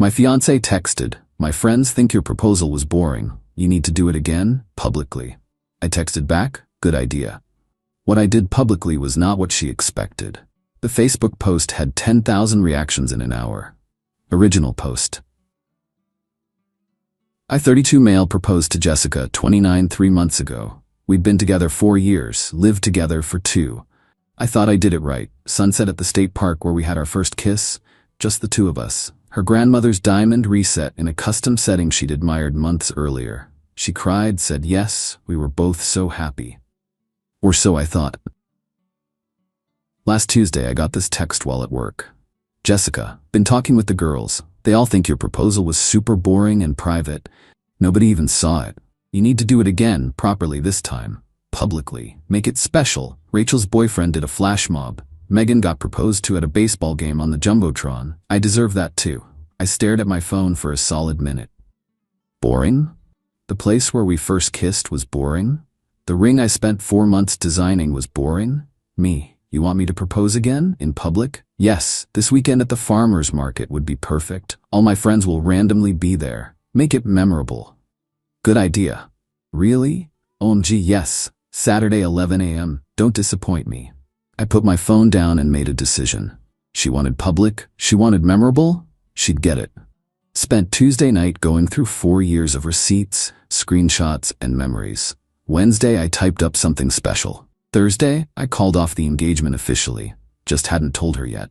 My fiancé texted, "My friends think your proposal was boring. You need to do it again, publicly." I texted back, "Good idea." What I did publicly was not what she expected. The Facebook post had 10,000 reactions in an hour. Original post. I, 32 male, proposed to Jessica, 29, 3 months ago. We'd been together 4 years, lived together for 2. I thought I did it right. Sunset at the state park where we had our first kiss, just the 2 of us. Her grandmother's diamond reset in a custom setting she'd admired months earlier. She cried, said yes, we were both so happy. Or so I thought. Last Tuesday I got this text while at work. "Jessica, been talking with the girls. They all think your proposal was super boring and private. Nobody even saw it. You need to do it again, properly this time. Publicly. Make it special. Rachel's boyfriend did a flash mob. Megan got proposed to at a baseball game on the Jumbotron. I deserve that too." I stared at my phone for a solid minute. Boring? The place where we first kissed was boring? The ring I spent 4 months designing was boring? Me, you want me to propose again? In public? Yes, this weekend at the farmer's market would be perfect. All my friends will randomly be there. Make it memorable. Good idea. Really? OMG, yes. Saturday 11 a.m. Don't disappoint me. I put my phone down and made a decision. She wanted public, she wanted memorable, she'd get it. Spent Tuesday night going through 4 years of receipts, screenshots, and memories. Wednesday, I typed up something special. Thursday, I called off the engagement officially. Just hadn't told her yet.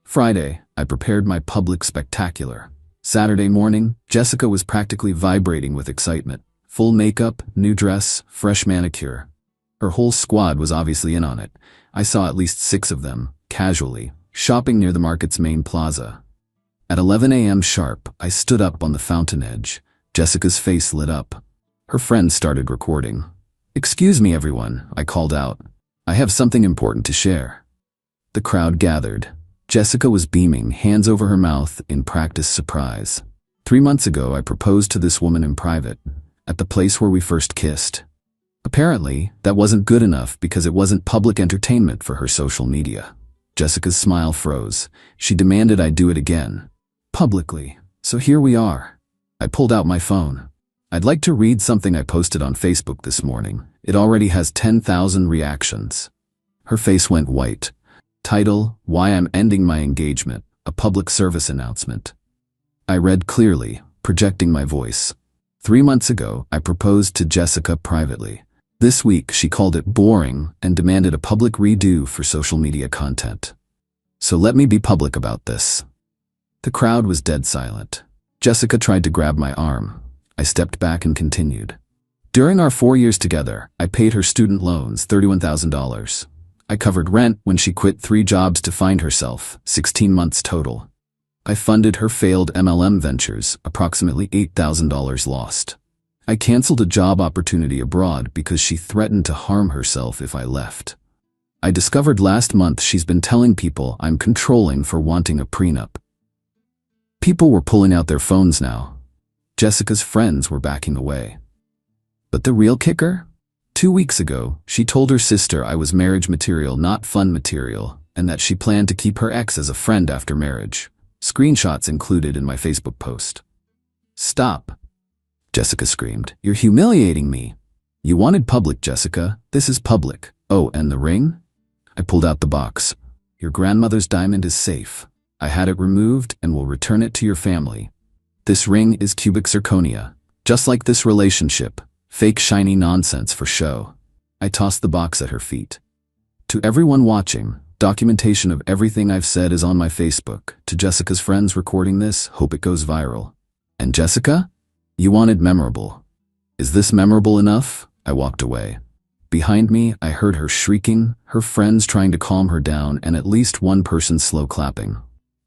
Friday, I prepared my public spectacular. Saturday morning, Jessica was practically vibrating with excitement. Full makeup, new dress, fresh manicure. Her whole squad was obviously in on it. I saw at least 6 of them, casually, shopping near the market's main plaza. At 11 a.m. sharp, I stood up on the fountain edge. Jessica's face lit up. Her friends started recording. "Excuse me, everyone," I called out. "I have something important to share." The crowd gathered. Jessica was beaming, hands over her mouth, in practice surprise. 3 months ago, I proposed to this woman in private, at the place where we first kissed. Apparently, that wasn't good enough because it wasn't public entertainment for her social media. Jessica's smile froze. She demanded I do it again. Publicly. So here we are. I pulled out my phone. I'd like to read something I posted on Facebook this morning. It already has 10,000 reactions. Her face went white. Title, "Why I'm Ending My Engagement, a Public Service Announcement." I read clearly, projecting my voice. 3 months ago, I proposed to Jessica privately. This week, she called it boring and demanded a public redo for social media content. So let me be public about this. The crowd was dead silent. Jessica tried to grab my arm. I stepped back and continued. During our 4 years together, I paid her student loans, $31,000. I covered rent when she quit 3 jobs to find herself, 16 months total. I funded her failed MLM ventures, approximately $8,000 lost. I canceled a job opportunity abroad because she threatened to harm herself if I left. I discovered last month she's been telling people I'm controlling for wanting a prenup. People were pulling out their phones now. Jessica's friends were backing away. But the real kicker? 2 weeks ago, she told her sister I was marriage material, not fun material, and that she planned to keep her ex as a friend after marriage. Screenshots included in my Facebook post. "Stop," Jessica screamed. "You're humiliating me." "You wanted public, Jessica. This is public." "Oh, and the ring?" I pulled out the box. "Your grandmother's diamond is safe. I had it removed and will return it to your family. This ring is cubic zirconia, just like this relationship. Fake shiny nonsense for show." I tossed the box at her feet. To everyone watching, documentation of everything I've said is on my Facebook. To Jessica's friends recording this, hope it goes viral. And Jessica? You wanted memorable. Is this memorable enough? I walked away. Behind me, I heard her shrieking, her friends trying to calm her down, and at least one person slow clapping.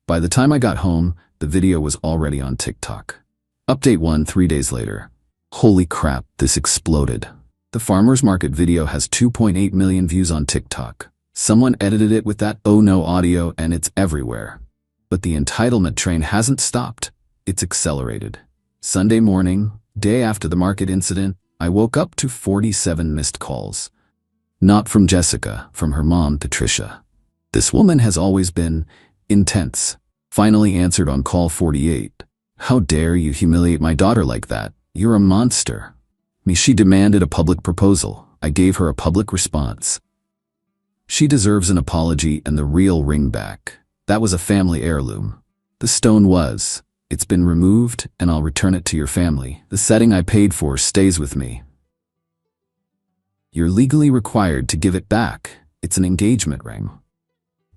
By the time I got home, the video was already on TikTok. Update 1 3 days later. Holy crap, this exploded. The farmer's market video has 2.8 million views on TikTok. Someone edited it with that "oh no" audio and it's everywhere. But the entitlement train hasn't stopped. It's accelerated. Sunday morning, day after the market incident, I woke up to 47 missed calls. Not from Jessica, from her mom, Patricia. This woman has always been intense. Finally answered on call 48. How dare you humiliate my daughter like that? You're a monster. She demanded a public proposal. I gave her a public response. She deserves an apology and the real ring back. That was a family heirloom. The stone was. It's been removed, and I'll return it to your family. The setting I paid for stays with me. You're legally required to give it back. It's an engagement ring.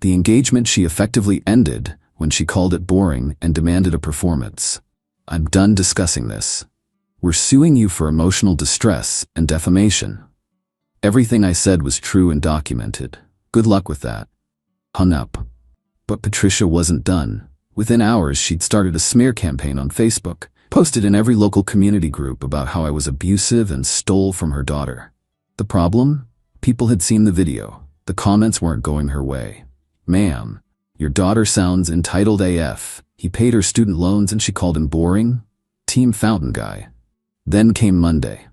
The engagement she effectively ended when she called it boring and demanded a performance. I'm done discussing this. We're suing you for emotional distress and defamation. Everything I said was true and documented. Good luck with that. Hung up. But Patricia wasn't done. Within hours, she'd started a smear campaign on Facebook, posted in every local community group about how I was abusive and stole from her daughter. The problem? People had seen the video. The comments weren't going her way. Ma'am, your daughter sounds entitled AF. He paid her student loans and she called him boring? Team Fountain guy. Then came Monday.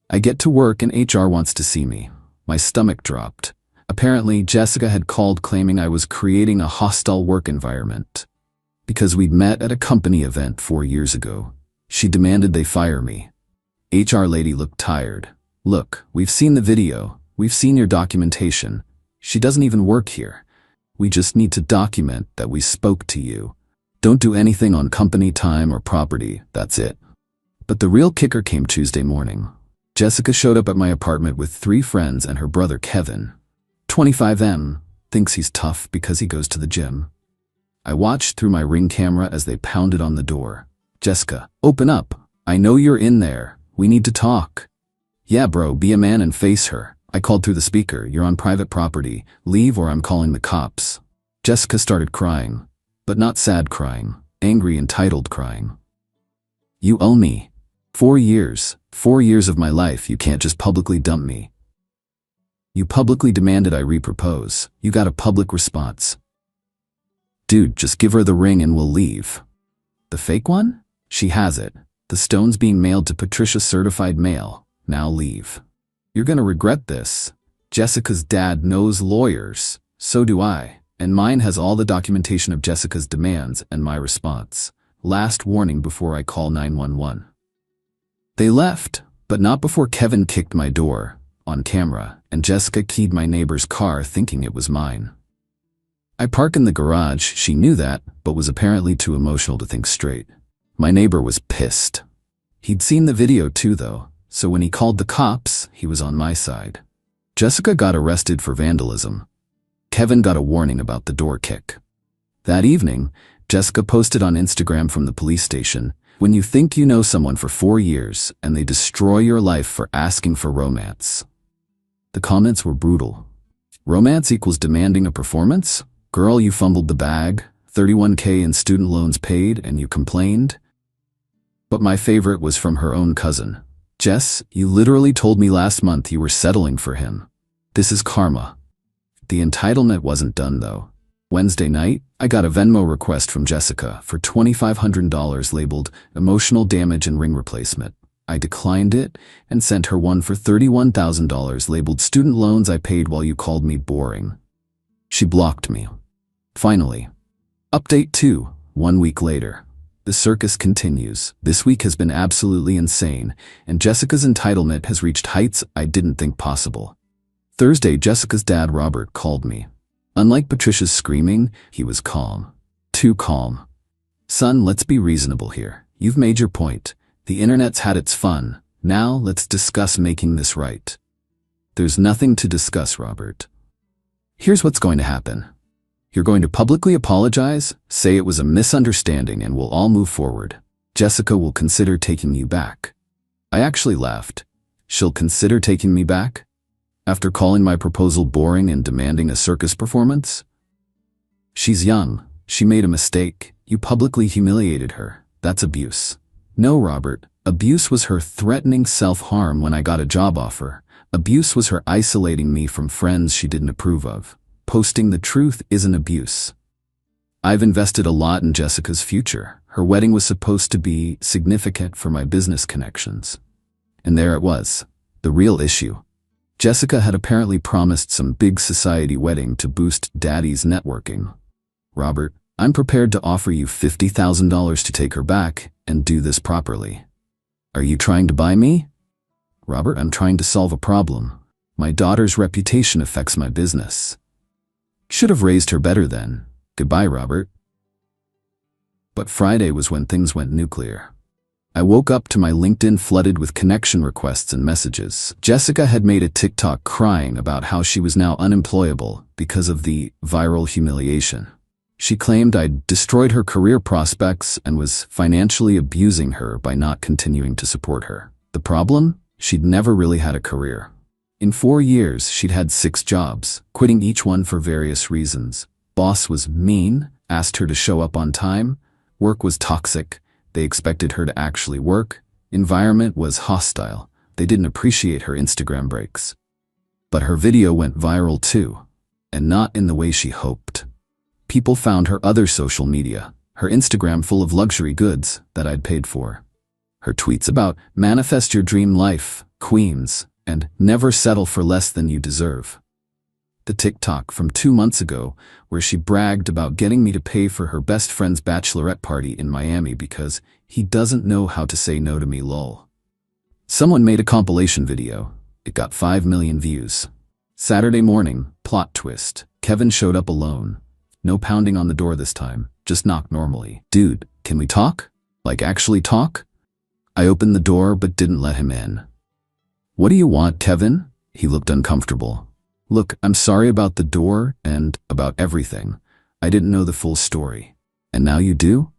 I get to work and HR wants to see me. My stomach dropped. Apparently, Jessica had called claiming I was creating a hostile work environment. Because we'd met at a company event 4 years ago, she demanded they fire me. HR lady looked tired. Look, we've seen the video. We've seen your documentation. She doesn't even work here. We just need to document that we spoke to you. Don't do anything on company time or property, that's it. But the real kicker came Tuesday morning. Jessica showed up at my apartment with 3 friends and her brother Kevin. 25M, thinks he's tough because he goes to the gym. I watched through my Ring camera as they pounded on the door. Jessica, open up. I know you're in there. We need to talk. Yeah, bro, be a man and face her. I called through the speaker. You're on private property. Leave or I'm calling the cops. Jessica started crying, but not sad crying, angry, entitled crying. You owe me. 4 years. 4 years of my life. You can't just publicly dump me. You publicly demanded I repropose. You got a public response. Dude, just give her the ring and we'll leave. The fake one? She has it. The stone's being mailed to Patricia's certified mail. Now leave. You're gonna regret this. Jessica's dad knows lawyers. So do I. And mine has all the documentation of Jessica's demands and my response. Last warning before I call 911. They left, but not before Kevin kicked my door, on camera, and Jessica keyed my neighbor's car thinking it was mine. I park in the garage. She knew that, but was apparently too emotional to think straight. My neighbor was pissed. He'd seen the video too, though, so when he called the cops, he was on my side. Jessica got arrested for vandalism. Kevin got a warning about the door kick. That evening, Jessica posted on Instagram from the police station, when you think you know someone for 4 years and they destroy your life for asking for romance. The comments were brutal. Romance equals demanding a performance? Girl, you fumbled the bag, $31K in student loans paid, and you complained? But my favorite was from her own cousin. Jess, you literally told me last month you were settling for him. This is karma. The entitlement wasn't done though. Wednesday night, I got a Venmo request from Jessica for $2,500 labeled emotional damage and ring replacement. I declined it and sent her one for $31,000 labeled student loans I paid while you called me boring. She blocked me. Finally. Update 2, 1 week later. The circus continues. This week has been absolutely insane, and Jessica's entitlement has reached heights I didn't think possible. Thursday, Jessica's dad, Robert, called me. Unlike Patricia's screaming, he was calm. Too calm. Son, let's be reasonable here. You've made your point. The internet's had its fun. Now let's discuss making this right. There's nothing to discuss, Robert. Here's what's going to happen. You're going to publicly apologize, say it was a misunderstanding, and we'll all move forward. Jessica will consider taking you back. I actually laughed. She'll consider taking me back? After calling my proposal boring and demanding a circus performance? She's young. She made a mistake. You publicly humiliated her. That's abuse. No, Robert. Abuse was her threatening self-harm when I got a job offer. Abuse was her isolating me from friends she didn't approve of. Posting the truth isn't abuse. I've invested a lot in Jessica's future. Her wedding was supposed to be significant for my business connections. And there it was. The real issue. Jessica had apparently promised some big society wedding to boost Daddy's networking. Robert, I'm prepared to offer you $50,000 to take her back and do this properly. Are you trying to buy me? Robert, I'm trying to solve a problem. My daughter's reputation affects my business. Should have raised her better then. Goodbye, Robert. But Friday was when things went nuclear. I woke up to my LinkedIn flooded with connection requests and messages. Jessica had made a TikTok crying about how she was now unemployable because of the viral humiliation. She claimed I'd destroyed her career prospects and was financially abusing her by not continuing to support her. The problem? She'd never really had a career. In 4 years, she'd had 6 jobs, quitting each one for various reasons. Boss was mean, asked her to show up on time. Work was toxic. They expected her to actually work. Environment was hostile. They didn't appreciate her Instagram breaks. But her video went viral too, and not in the way she hoped. People found her other social media, her Instagram full of luxury goods that I'd paid for. Her tweets about manifest your dream life, queens, and never settle for less than you deserve. The TikTok from 2 months ago where she bragged about getting me to pay for her best friend's bachelorette party in Miami because he doesn't know how to say no to me lol. Someone made a compilation video. It got 5 million views. Saturday morning, plot twist. Kevin showed up alone. No pounding on the door this time, just knock normally. Dude, can we talk? Like actually talk? I opened the door but didn't let him in. What do you want, Kevin? He looked uncomfortable. Look, I'm sorry about the door and about everything. I didn't know the full story. And now you do?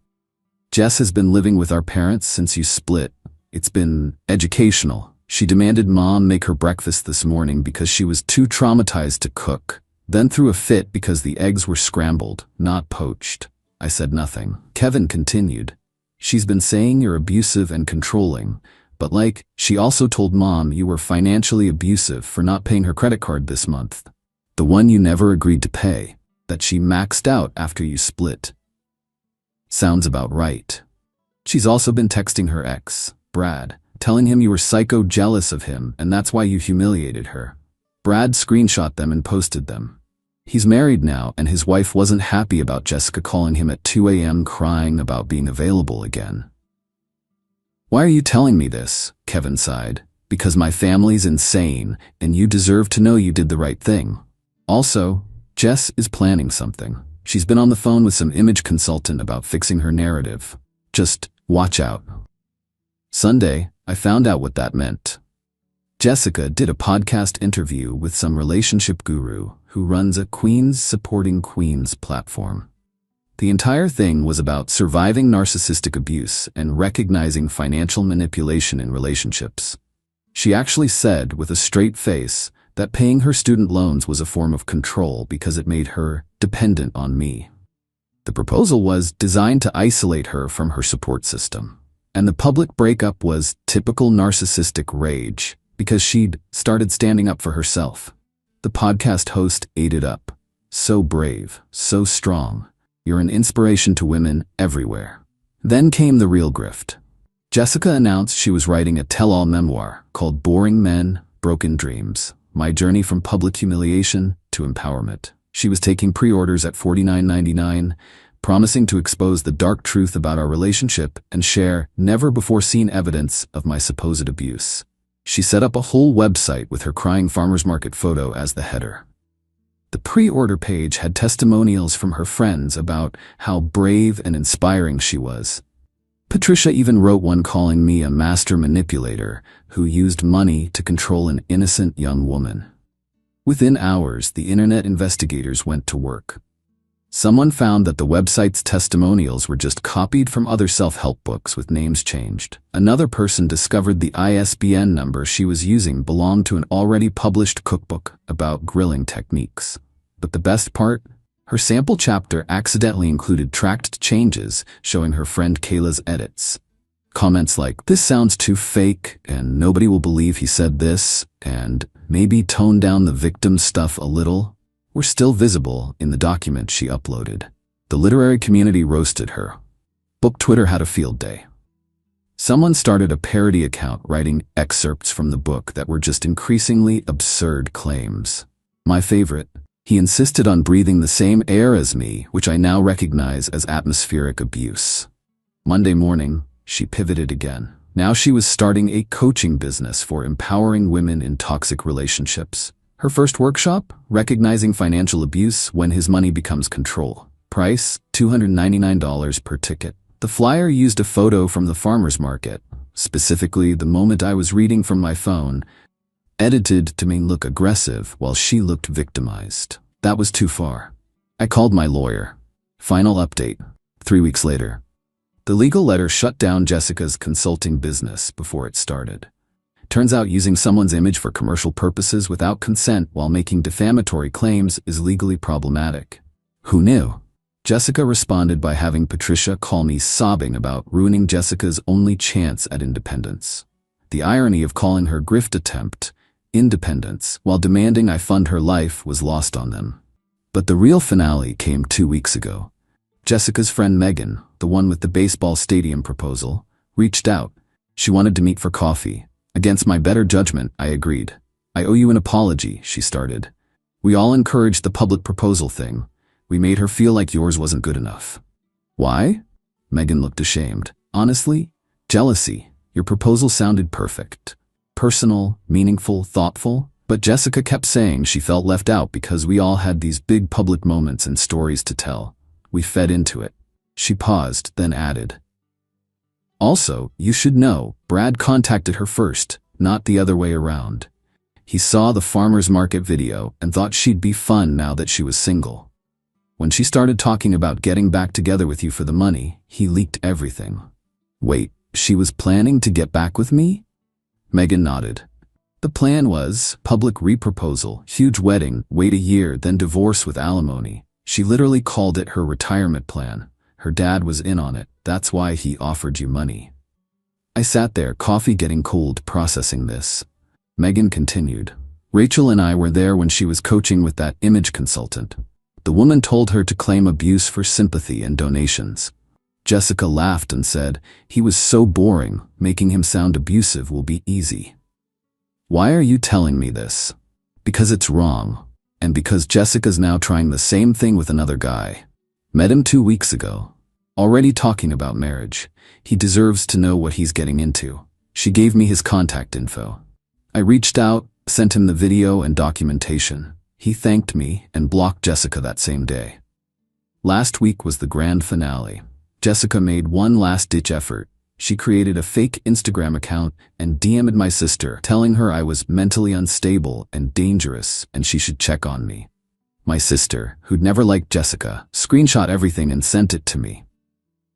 Jess has been living with our parents since you split. It's been educational. She demanded Mom make her breakfast this morning because she was too traumatized to cook, then threw a fit because the eggs were scrambled, not poached. I said nothing. Kevin continued. She's been saying you're abusive and controlling, but she also told Mom you were financially abusive for not paying her credit card this month. The one you never agreed to pay, that she maxed out after you split. Sounds about right. She's also been texting her ex, Brad, telling him you were psycho jealous of him and that's why you humiliated her. Brad screenshot them and posted them. He's married now and his wife wasn't happy about Jessica calling him at 2 a.m. crying about being available again. Why are you telling me this? Kevin sighed. Because my family's insane and you deserve to know you did the right thing. Also, Jess is planning something. She's been on the phone with some image consultant about fixing her narrative. Just watch out. Sunday, I found out what that meant. Jessica did a podcast interview with some relationship guru who runs a Queens Supporting Queens platform. The entire thing was about surviving narcissistic abuse and recognizing financial manipulation in relationships. She actually said with a straight face that paying her student loans was a form of control because it made her dependent on me. The proposal was designed to isolate her from her support system. And the public breakup was typical narcissistic rage because she'd started standing up for herself. The podcast host ate it up. So brave, so strong. You're an inspiration to women everywhere. Then came the real grift. Jessica announced she was writing a tell-all memoir called Boring Men, Broken Dreams, My Journey from Public Humiliation to Empowerment. She was taking pre-orders at $49.99, promising to expose the dark truth about our relationship and share never-before-seen evidence of my supposed abuse. She set up a whole website with her crying farmer's market photo as the header. The pre-order page had testimonials from her friends about how brave and inspiring she was. Patricia even wrote one calling me a master manipulator who used money to control an innocent young woman. Within hours, the internet investigators went to work. Someone found that the website's testimonials were just copied from other self-help books with names changed. Another person discovered the ISBN number she was using belonged to an already published cookbook about grilling techniques. But the best part? Her sample chapter accidentally included tracked changes showing her friend Kayla's edits. Comments like, "This sounds too fake," and "Nobody will believe he said this," and "Maybe tone down the victim stuff a little," were still visible in the document she uploaded. The literary community roasted her. Book Twitter had a field day. Someone started a parody account writing excerpts from the book that were just increasingly absurd claims. My favorite, He insisted on breathing the same air as me, which I now recognize as atmospheric abuse. Monday morning, she pivoted again. Now she was starting a coaching business for empowering women in toxic relationships. Her first workshop, recognizing financial abuse when his money becomes control. Price, $299 per ticket. The flyer used a photo from the farmer's market, specifically the moment I was reading from my phone, edited to make me look aggressive while she looked victimized. That was too far. I called my lawyer. Final update, 3 weeks later. The legal letter shut down Jessica's consulting business before it started. Turns out using someone's image for commercial purposes without consent while making defamatory claims is legally problematic. Who knew? Jessica responded by having Patricia call me sobbing about ruining Jessica's only chance at independence. The irony of calling her grift attempt independence while demanding I fund her life was lost on them. But the real finale came 2 weeks ago. Jessica's friend Megan, the one with the baseball stadium proposal, reached out. She wanted to meet for coffee. Against my better judgment, I agreed. I owe you an apology, she started. We all encouraged the public proposal thing. We made her feel like yours wasn't good enough. Why? Megan looked ashamed. Honestly, jealousy. Your proposal sounded perfect. Personal, meaningful, thoughtful. But Jessica kept saying she felt left out because we all had these big public moments and stories to tell. We fed into it. She paused, then added. Also, you should know, Brad contacted her first, not the other way around. He saw the farmer's market video and thought she'd be fun now that she was single. When she started talking about getting back together with you for the money, he leaked everything. Wait, she was planning to get back with me? Megan nodded. The plan was public reproposal, huge wedding, wait a year, then divorce with alimony. She literally called it her retirement plan. Her dad was in on it. That's why he offered you money. I sat there, coffee getting cold, processing this. Megan continued. Rachel and I were there when she was coaching with that image consultant. The woman told her to claim abuse for sympathy and donations. Jessica laughed and said, he was so boring, making him sound abusive will be easy. Why are you telling me this? Because it's wrong. And because Jessica's now trying the same thing with another guy. Met him 2 weeks ago. Already talking about marriage. He deserves to know what he's getting into. She gave me his contact info. I reached out, sent him the video and documentation. He thanked me and blocked Jessica that same day. Last week was the grand finale. Jessica made one last-ditch effort. She created a fake Instagram account and DM'd my sister, telling her I was mentally unstable and dangerous and she should check on me. My sister, who'd never liked Jessica, screenshot everything and sent it to me.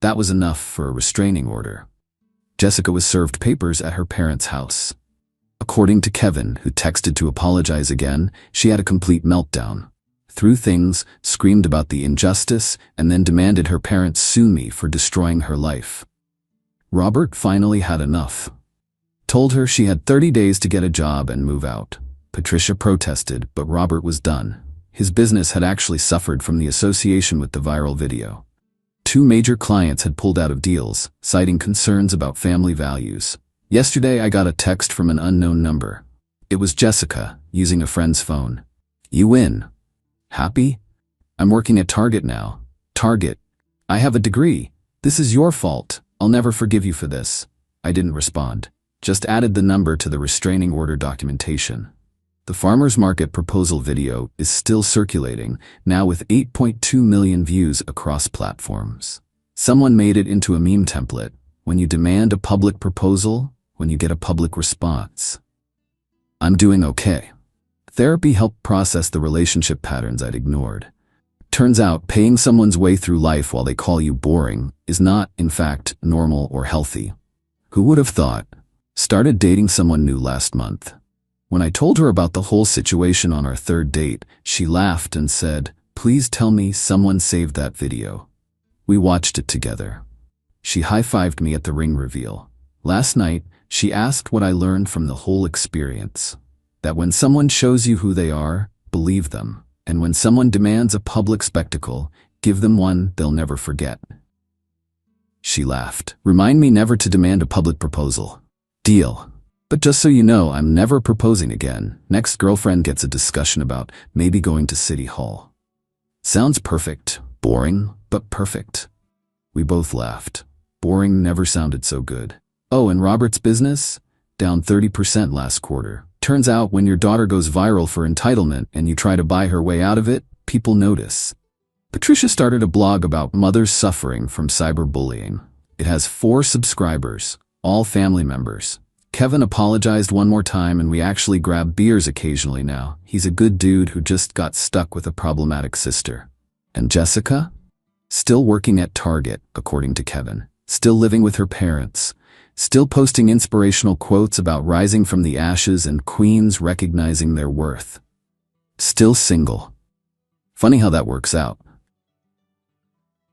That was enough for a restraining order. Jessica was served papers at her parents' house. According to Kevin, who texted to apologize again, she had a complete meltdown. Threw things, screamed about the injustice, and then demanded her parents sue me for destroying her life. Robert finally had enough. Told her she had 30 days to get a job and move out. Patricia protested, but Robert was done. His business had actually suffered from the association with the viral video. 2 major clients had pulled out of deals, citing concerns about family values. Yesterday I got a text from an unknown number. It was Jessica, using a friend's phone. You win. Happy? I'm working at Target now. Target. I have a degree. This is your fault. I'll never forgive you for this. I didn't respond. Just added the number to the restraining order documentation. The farmer's market proposal video is still circulating, now with 8.2 million views across platforms. Someone made it into a meme template. When you demand a public proposal, when you get a public response. I'm doing okay. Therapy helped process the relationship patterns I'd ignored. Turns out paying someone's way through life while they call you boring is not, in fact, normal or healthy. Who would have thought? Started dating someone new last month. When I told her about the whole situation on our 3rd date, she laughed and said, please tell me someone saved that video. We watched it together. She high-fived me at the ring reveal. Last night, she asked what I learned from the whole experience. That when someone shows you who they are, believe them. And when someone demands a public spectacle, give them one they'll never forget. She laughed. Remind me never to demand a public proposal. Deal. But just so you know, I'm never proposing again. Next girlfriend gets a discussion about maybe going to City Hall. Sounds perfect. Boring, but perfect. We both laughed. Boring never sounded so good. Oh, and Robert's business? Down 30% last quarter. Turns out when your daughter goes viral for entitlement and you try to buy her way out of it, people notice. Patricia started a blog about mothers suffering from cyberbullying. It has 4 subscribers, all family members. Kevin apologized one more time and we actually grab beers occasionally now. He's a good dude who just got stuck with a problematic sister. And Jessica? Still working at Target, according to Kevin. Still living with her parents. Still posting inspirational quotes about rising from the ashes and queens recognizing their worth. Still single. Funny how that works out.